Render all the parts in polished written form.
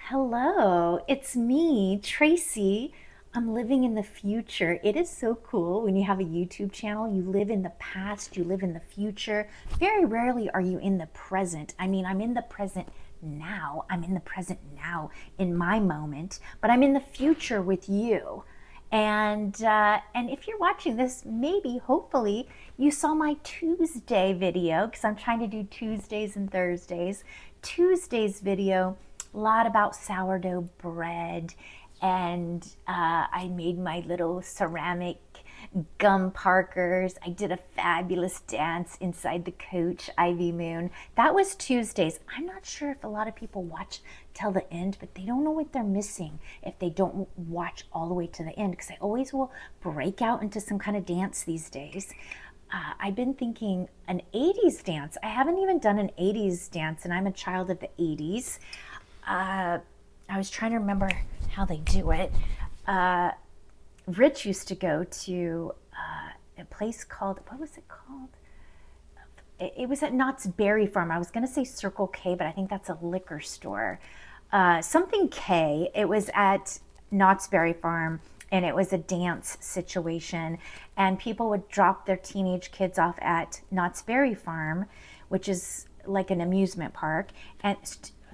Hello, it's me, Tracy. I'm living in the future. It is so cool when you have a YouTube channel. You live in the past, you live in the future. Very rarely are you in the present. I mean, I'm in the present now. I'm in the present now in my moment, but I'm in the future with you. And if you're watching this, maybe, hopefully, you saw my Tuesday video because I'm trying to do Tuesdays and Thursdays. Tuesday's video, a lot about sourdough bread, and I made my little ceramic gum parkers. I did a fabulous dance inside the coach, Ivy Moon. That was Tuesdays. I'm not sure if a lot of people watch till the end, but they don't know what they're missing if they don't watch all the way to the end, because I always will break out into some kind of dance these days. I've been thinking an 80s dance. I haven't even done an 80s dance, and I'm a child of the 80s. I was trying to remember how they do it. Rich used to go to a place called, what was it called? It was at Knott's Berry Farm. I was going to say Circle K, but I think that's a liquor store. Something K. It was at Knott's Berry Farm, and it was a dance situation. And people would drop their teenage kids off at Knott's Berry Farm, which is like an amusement park, and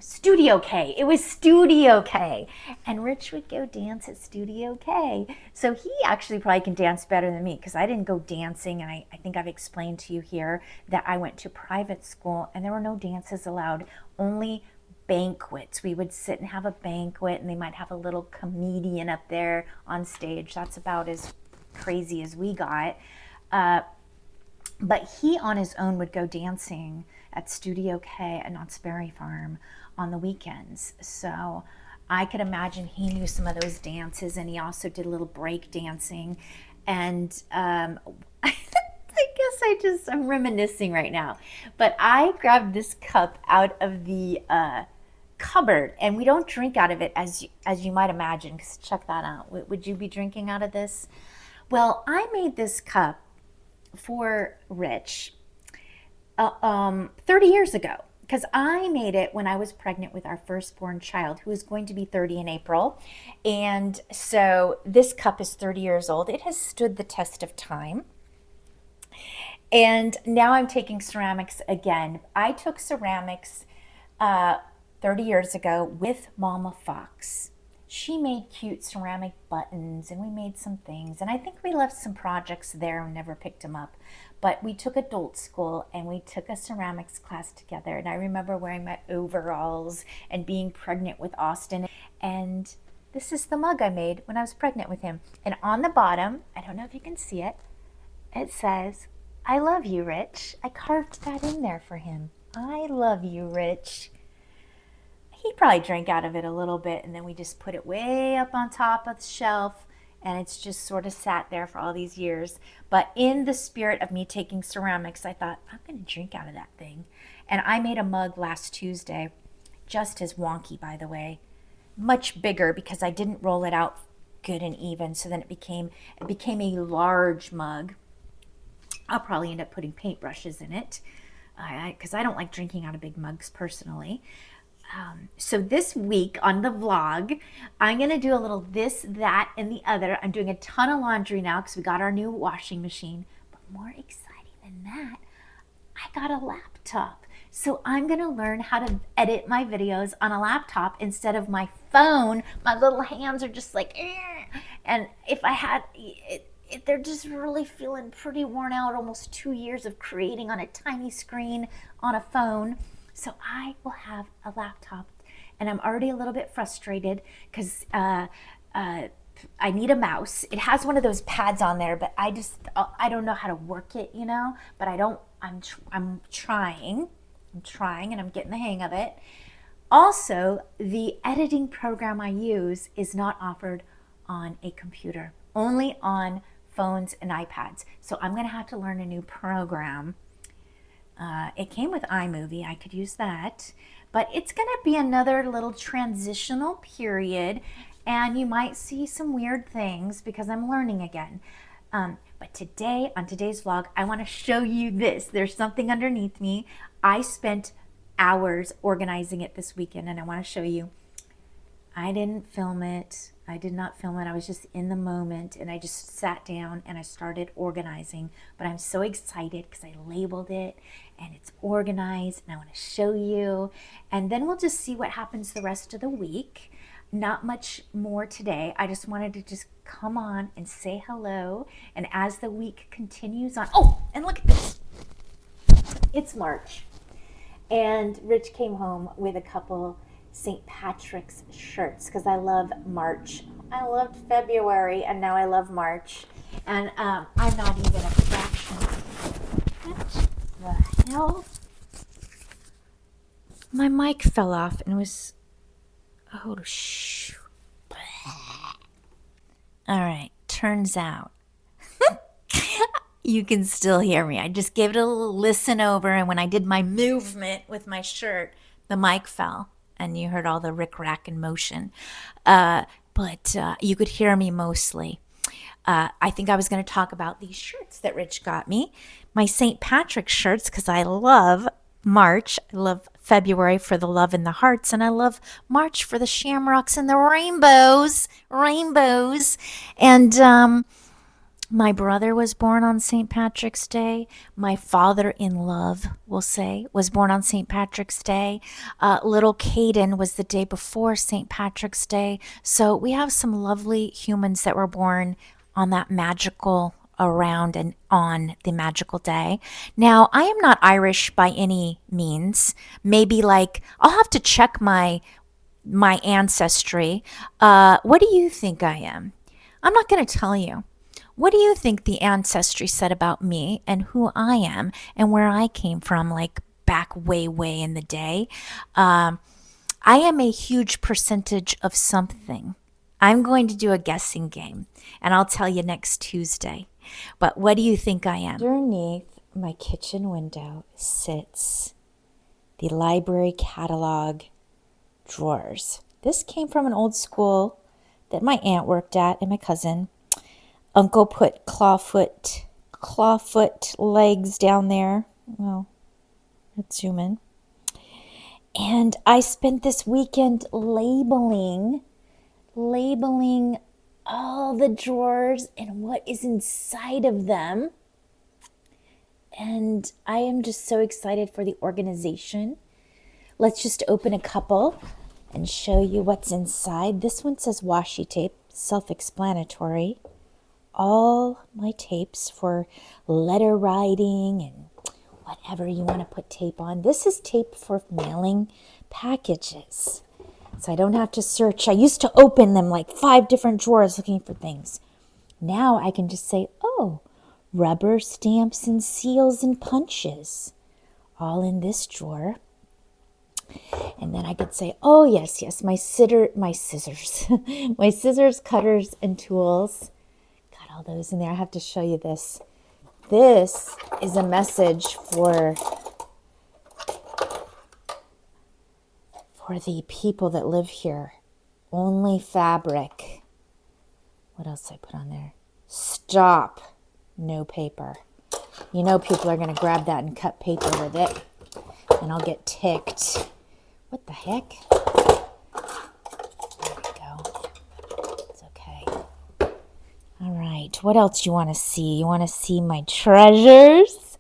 Studio K. It was Studio K. And Rich would go dance at Studio K. So he actually probably can dance better than me, because I didn't go dancing. And I think I've explained to you here that I went to private school and there were no dances allowed, only banquets. We would sit and have a banquet, and they might have a little comedian up there on stage. That's about as crazy as we got. But he on his own would go dancing at Studio K at Knott's Berry Farm on the weekends. So I could imagine he knew some of those dances, and he also did a little break dancing. And I guess I'm reminiscing right now. But I grabbed this cup out of the cupboard, and we don't drink out of it as you might imagine, because check that out. Would you be drinking out of this? Well, I made this cup for Rich 30 years ago, because I made it when I was pregnant with our firstborn child, who is going to be 30 in April. And so this cup is 30 years old. It has stood the test of time. And now I'm taking ceramics again. I took ceramics 30 years ago with Mama Fox. She made cute ceramic buttons, and we made some things. And I think we left some projects there and never picked them up. But we took adult school, and we took a ceramics class together. And I remember wearing my overalls and being pregnant with Austin. And this is the mug I made when I was pregnant with him. And on the bottom, I don't know if you can see it, it says, "I love you, Rich." I carved that in there for him. I love you, Rich. He probably drank out of it a little bit, and then we just put it way up on top of the shelf, and it's just sort of sat there for all these years. But in the spirit of me taking ceramics, I thought, I'm going to drink out of that thing. And I made a mug last Tuesday, just as wonky, by the way, much bigger, because I didn't roll it out good and even, so then it became a large mug. I'll probably end up putting paintbrushes in it, because I don't like drinking out of big mugs personally. So this week on the vlog, I'm going to do a little this, that, and the other. I'm doing a ton of laundry now because we got our new washing machine. But more exciting than that, I got a laptop. So I'm going to learn how to edit my videos on a laptop instead of my phone. My little hands are just like, eh. And if I had, they're just really feeling pretty worn out, almost 2 years of creating on a tiny screen on a phone. So I will have a laptop, and I'm already a little bit frustrated because I need a mouse. It has one of those pads on there, but I don't know how to work it, But I don't. I'm trying. I'm trying, and I'm getting the hang of it. Also, the editing program I use is not offered on a computer, only on phones and iPads. So I'm going to have to learn a new program. It came with iMovie. I could use that. But it's going to be another little transitional period, and you might see some weird things because I'm learning again. But today, on today's vlog, I want to show you this. There's something underneath me. I spent hours organizing it this weekend, and I want to show you. I didn't film it. I did not film it. I was just in the moment, and I just sat down and I started organizing. But I'm so excited because I labeled it and it's organized, and I want to show you. And then we'll just see what happens the rest of the week. Not much more today. I just wanted to just come on and say hello. And as the week continues on, oh, and look at this. It's March. And Rich came home with a couple St. Patrick's shirts because I love March. I loved February, and now I love March. And I'm not even a fraction. What the hell? My mic fell off and was... Oh, shh. All right, turns out you can still hear me. I just gave it a little listen over, and when I did my movement with my shirt, the mic fell, and you heard all the rick-rack and motion. But you could hear me mostly. I think I was going to talk about these shirts that Rich got me, my St. Patrick's shirts, because I love March. I love February for the love and the hearts, and I love March for the shamrocks and the rainbows. And my brother was born on St. Patrick's Day. My father-in-law, we'll say, was born on St. Patrick's Day. Little Caden was the day before St. Patrick's Day. So we have some lovely humans that were born on that magical around and on the magical day. Now, I am not Irish by any means. Maybe I'll have to check my ancestry. What do you think I am? I'm not going to tell you. What do you think the ancestry said about me and who I am and where I came from, back way in the day? I am a huge percentage of something. I'm going to do a guessing game, and I'll tell you next Tuesday. But what do you think I am? Underneath my kitchen window sits the library catalog drawers. This came from an old school that my aunt worked at and my cousin. Uncle put clawfoot legs down there. Well, let's zoom in. And I spent this weekend labeling all the drawers and what is inside of them. And I am just so excited for the organization. Let's just open a couple and show you what's inside. This one says washi tape, self-explanatory. All my tapes for letter writing and whatever you want to put tape on. This is tape for mailing packages, so I don't have to search. I used to open them 5 different drawers looking for things. Now I can just say, oh, rubber stamps and seals and punches, all in this drawer. And then I could say, oh, yes, my scissors, my scissors, cutters, and tools. Got all those in there. I have to show you this. This is a message for the people that live here. Only fabric. What else I put on there? Stop. No paper. You know people are going to grab that and cut paper with it. And I'll get ticked. What the heck? There we go. It's okay. All right. What else you want to see? You want to see my treasures?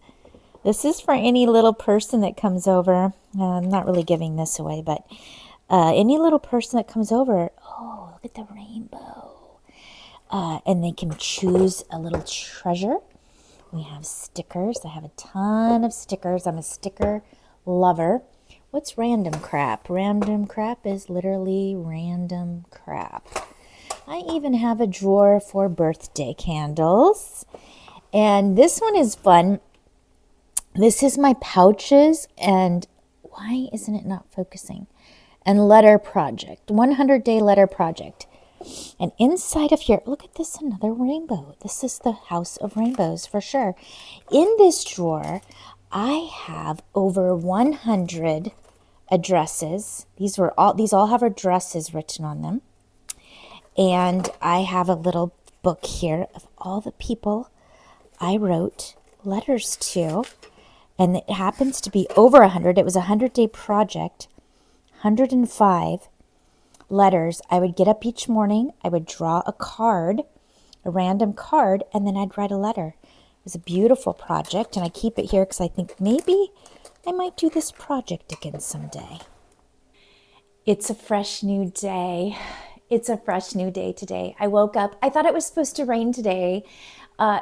This is for any little person that comes over. I'm not really giving this away, but any little person that comes over. Oh, look at the rainbow. and they can choose a little treasure. We have stickers. I have a ton of stickers. I'm a sticker lover. What's random crap? Random crap is literally random crap. I even have a drawer for birthday candles. And this one is fun. This is my pouches, and why isn't it not focusing? And letter project, 100-day letter project. And inside of here, look at this, another rainbow. This is the house of rainbows for sure. In this drawer, I have over 100 addresses. These all have addresses written on them. And I have a little book here of all the people I wrote letters to. And it happens to be over 100. It was a 100-day project, 105 letters. I would get up each morning, I would draw a card, a random card, and then I'd write a letter. It was a beautiful project, and I keep it here because I think maybe I might do this project again someday. It's a fresh new day. It's a fresh new day today. I woke up, I thought it was supposed to rain today.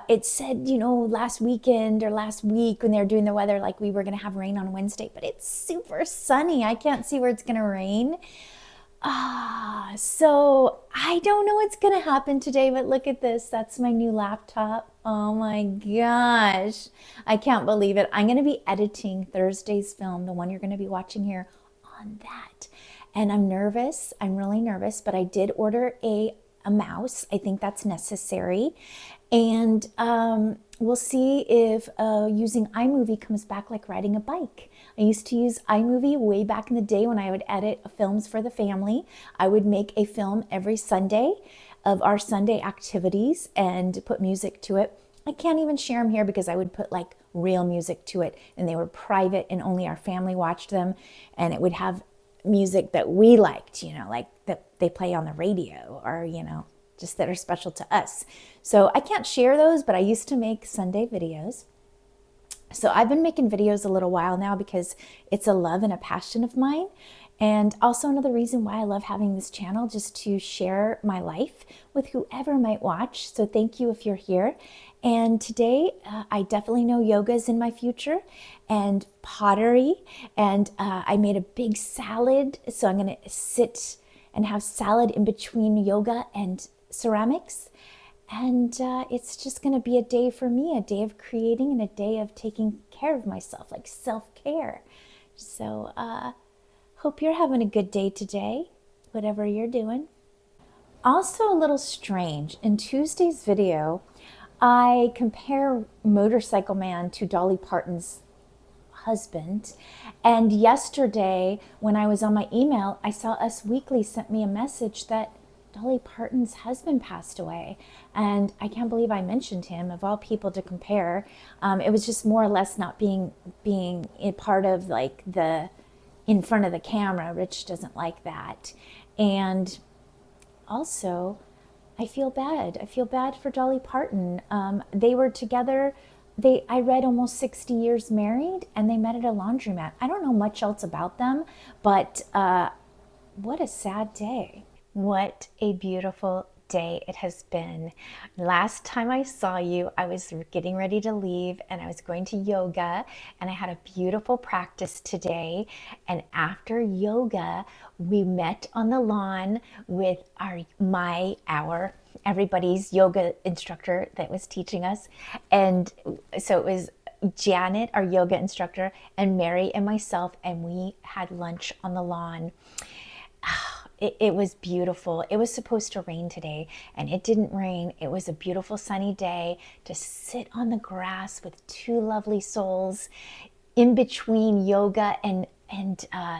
It said, last weekend or last week when they were doing the weather, like we were going to have rain on Wednesday, but it's super sunny. I can't see where it's going to rain. So I don't know what's going to happen today, but look at this. That's my new laptop. Oh my gosh. I can't believe it. I'm going to be editing Thursday's film, the one you're going to be watching here, on that. And I'm nervous. I'm really nervous, but I did order a mouse. I think that's necessary. And we'll see if using iMovie comes back like riding a bike. I used to use iMovie way back in the day when I would edit films for the family. I would make a film every Sunday of our Sunday activities and put music to it. I can't even share them here because I would put like real music to it, and they were private and only our family watched them, and it would have music that we liked, like that they play on the radio, or just that are special to us. So I can't share those, but I used to make Sunday videos. So I've been making videos a little while now because it's a love and a passion of mine. And also another reason why I love having this channel, just to share my life with whoever might watch. So thank you if you're here. And today I definitely know yoga is in my future, and pottery. And I made a big salad. So I'm going to sit and have salad in between yoga and ceramics. And it's just going to be a day for me, a day of creating and a day of taking care of myself, like self-care. So hope you're having a good day today, whatever you're doing. Also a little strange, in Tuesday's video, I compare Motorcycle Man to Dolly Parton's husband. And yesterday, when I was on my email, I saw Us Weekly sent me a message that Dolly Parton's husband passed away. And I can't believe I mentioned him, of all people to compare. It was just more or less not being a part of like the in front of the camera. Rich doesn't like that. And also, I feel bad. I feel bad for Dolly Parton. They were together. I read almost 60 years married, and they met at a laundromat. I don't know much else about them, but what a sad day. What a beautiful day it has been. Last time I saw you, I was getting ready to leave and I was going to yoga, and I had a beautiful practice today. And after yoga, we met on the lawn with everybody's yoga instructor that was teaching us. And so it was Janet, our yoga instructor, and Mary and myself, and we had lunch on the lawn. It was beautiful. It was supposed to rain today, and it didn't rain. It was a beautiful sunny day to sit on the grass with two lovely souls in between yoga and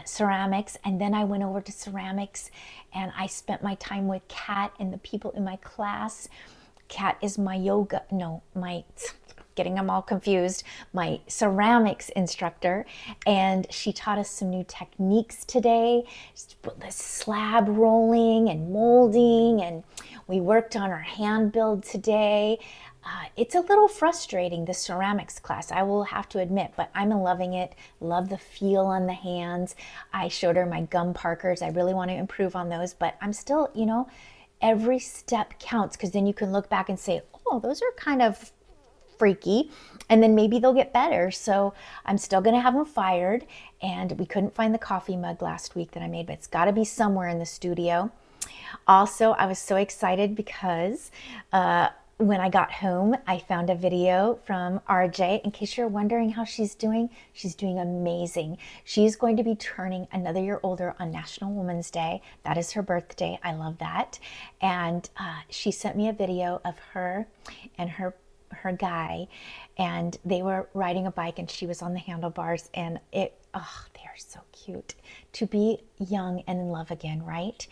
ceramics. And then I went over to ceramics, and I spent my time with Kat and the people in my class. Kat is my getting them all confused, my ceramics instructor, and she taught us some new techniques today, the slab rolling and molding, and we worked on our hand build today. It's a little frustrating, the ceramics class, I will have to admit, but I'm loving it. Love the feel on the hands. I showed her my gum parkers. I really want to improve on those, but I'm still, Every step counts, because then you can look back and say, oh, those are kind of freaky, and then maybe they'll get better. So I'm still going to have them fired. And we couldn't find the coffee mug last week that I made, but it's got to be somewhere in the studio. Also, I was so excited because when I got home, I found a video from RJ. In case you're wondering how she's doing amazing. She's going to be turning another year older on National Women's Day. That is her birthday. I love that. And she sent me a video of her and her guy, and they were riding a bike, and she was on the handlebars, and they are so cute to be young and in love again, right?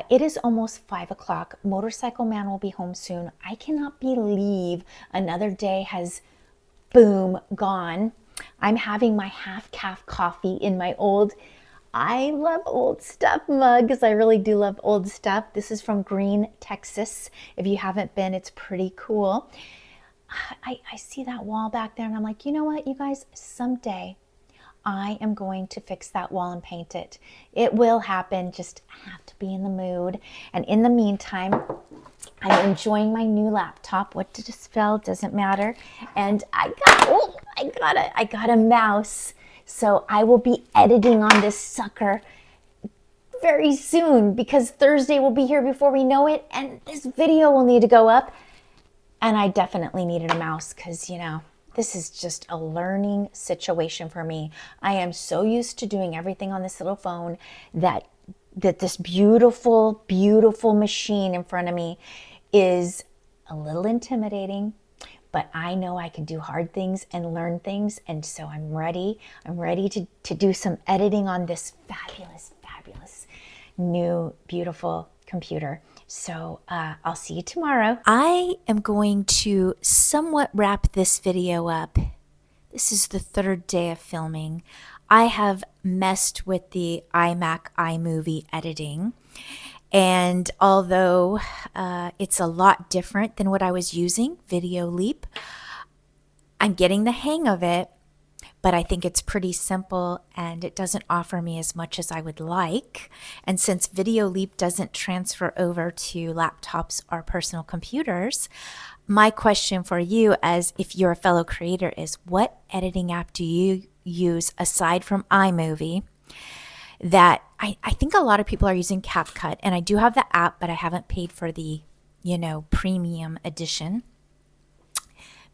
It is almost 5 o'clock. Motorcycle Man will be home soon. I cannot believe another day has, boom, gone. I'm having my half-calf coffee in my I love old stuff mug, because I really do love old stuff. This is from Green, Texas. If you haven't been, it's pretty cool. I see that wall back there, and I'm like, you know what, you guys, someday I am going to fix that wall and paint it. It will happen, just have to be in the mood. And in the meantime, I'm enjoying my new laptop. What did it spell? Doesn't matter. And I got a mouse. So I will be editing on this sucker very soon, because Thursday will be here before we know it, and this video will need to go up. And I definitely needed a mouse, because, this is just a learning situation for me. I am so used to doing everything on this little phone that this beautiful, beautiful machine in front of me is a little intimidating, but I know I can do hard things and learn things. And so I'm ready. I'm ready to do some editing on this fabulous, fabulous new, beautiful computer. So I'll see you tomorrow. I am going to somewhat wrap this video up. This is the third day of filming. I have messed with the iMac iMovie editing. And although it's a lot different than what I was using, Video Leap, I'm getting the hang of it. But I think it's pretty simple, and it doesn't offer me as much as I would like. And since Video Leap doesn't transfer over to laptops or personal computers, my question for you, as if you're a fellow creator, is what editing app do you use aside from iMovie that I think a lot of people are using CapCut, and I do have the app, but I haven't paid for the, premium edition.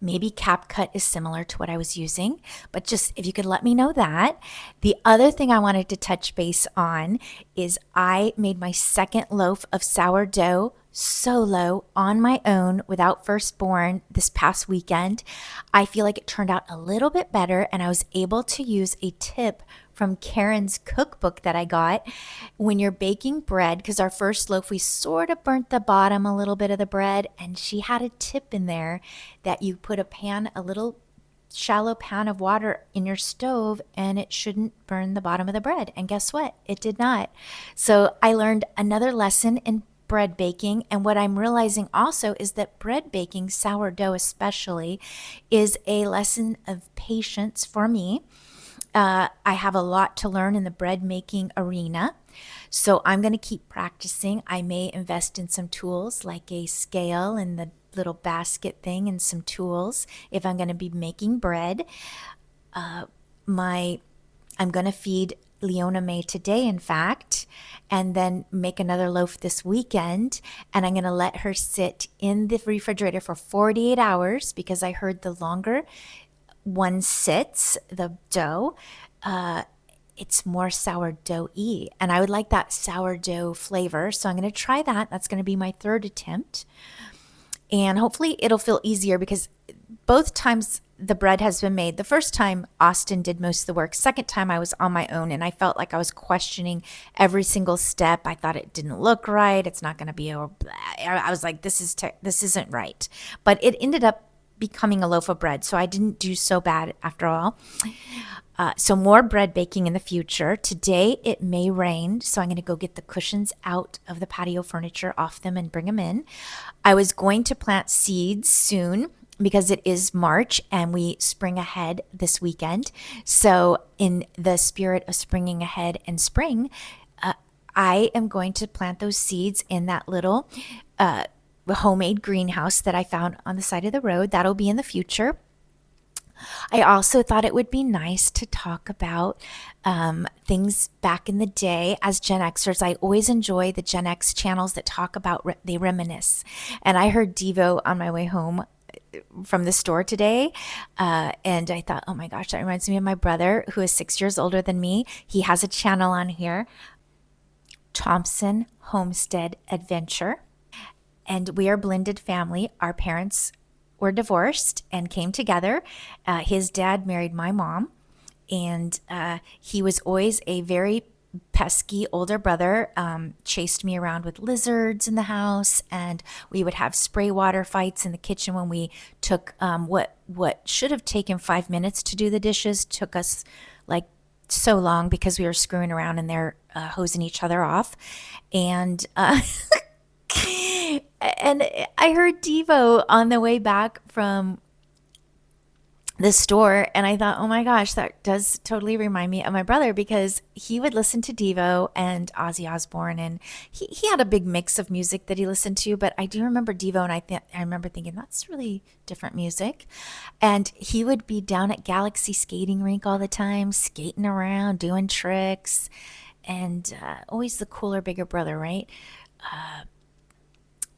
Maybe CapCut is similar to what I was using, but just if you could let me know that. The other thing I wanted to touch base on is I made my second loaf of sourdough solo on my own without Firstborn this past weekend. I feel like it turned out a little bit better, and I was able to use a tip from Karen's cookbook that I got. When you're baking bread, because our first loaf, we sort of burnt the bottom a little bit of the bread, and she had a tip in there that you put a little shallow pan of water in your stove, and it shouldn't burn the bottom of the bread. And guess what? It did not. So I learned another lesson in bread baking. And what I'm realizing also is that bread baking, sourdough especially, is a lesson of patience for me. I have a lot to learn in the bread making arena, so I'm going to keep practicing. I may invest in some tools like a scale and the little basket thing, and some tools if I'm going to be making bread. I'm going to feed Leona May today, in fact, and then make another loaf this weekend, and I'm going to let her sit in the refrigerator for 48 hours, because I heard the longer one sits, the dough, it's more sourdough-y, and I would like that sourdough flavor, so I'm going to try that. That's going to be my third attempt, and hopefully it'll feel easier, because both times the bread has been made. The first time Austin did most of the work. Second time I was on my own, and I felt like I was questioning every single step. I thought it didn't look right. It's not going to be I was like, this isn't right. But it ended up becoming a loaf of bread, so I didn't do so bad after all. So more bread baking in the future. Today it may rain, so I'm going to go get the cushions out of the patio furniture off them and bring them in. I was going to plant seeds soon, because it is March and we spring ahead this weekend. So in the spirit of springing ahead and spring, I am going to plant those seeds in that little homemade greenhouse that I found on the side of the road. That'll be in the future. I also thought it would be nice to talk about things back in the day as Gen Xers. I always enjoy the Gen X channels that talk about, they reminisce. And I heard Devo on my way home from the store today. And I thought, oh my gosh, that reminds me of my brother who is 6 years older than me. He has a channel on here, Thompson Homestead Adventure. And we are a blended family. Our parents were divorced and came together. His dad married my mom, and he was always a very pesky older brother. Chased me around with lizards in the house, and we would have spray water fights in the kitchen when we took what should have taken 5 minutes to do the dishes took us like so long because we were screwing around and they're hosing each other off, and and I heard Devo on the way back from the store, and I thought, oh my gosh, that does totally remind me of my brother because he would listen to Devo and Ozzy Osbourne, and he had a big mix of music that he listened to. But I do remember Devo, and I remember thinking that's really different music. And he would be down at Galaxy Skating Rink all the time, skating around, doing tricks, and always the cooler, bigger brother, right?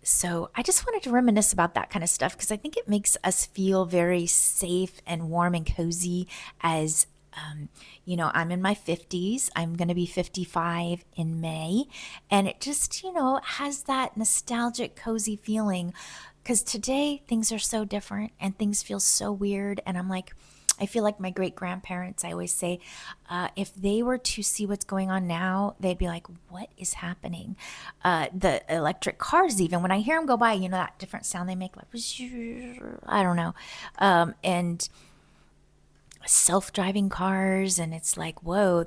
So I just wanted to reminisce about that kind of stuff because I think it makes us feel very safe and warm and cozy as I'm in my 50s. I'm going to be 55 in May. And it just, has that nostalgic, cozy feeling because today things are so different and things feel so weird. And I feel like my great grandparents, I always say, if they were to see what's going on now, they'd be like, what is happening? The electric cars, even when I hear them go by, that different sound they make, like, I don't know. And self-driving cars, and it's like, whoa,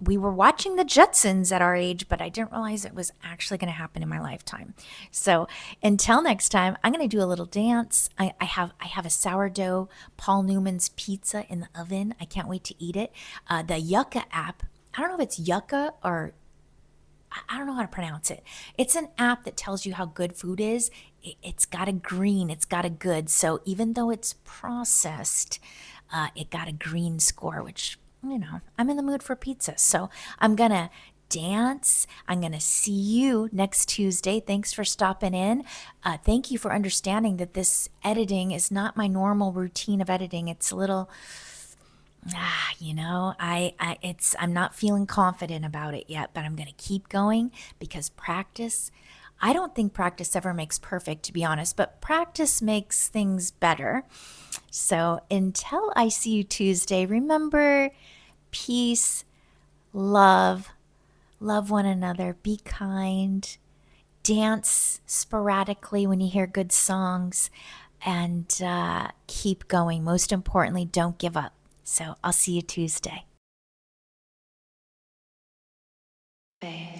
we were watching the Jetsons at our age, but I didn't realize it was actually going to happen in my lifetime. So until next time, I'm going to do a little dance. I have a sourdough Paul Newman's pizza in the oven. I can't wait to eat it. The Yucca app, I don't know if it's Yucca or I don't know how to pronounce it. It's an app that tells you how good food is. It's got a green, it's got a good. So even though it's processed, it got a green score, which, I'm in the mood for pizza. So I'm going to dance. I'm going to see you next Tuesday. Thanks for stopping in. Thank you for understanding that this editing is not my normal routine of editing. It's a little, I'm not feeling confident about it yet, but I'm going to keep going because I don't think practice ever makes perfect, to be honest, but practice makes things better. So until I see you Tuesday, remember peace, love one another, be kind, dance sporadically when you hear good songs, and keep going. Most importantly, don't give up. So I'll see you Tuesday. Bye.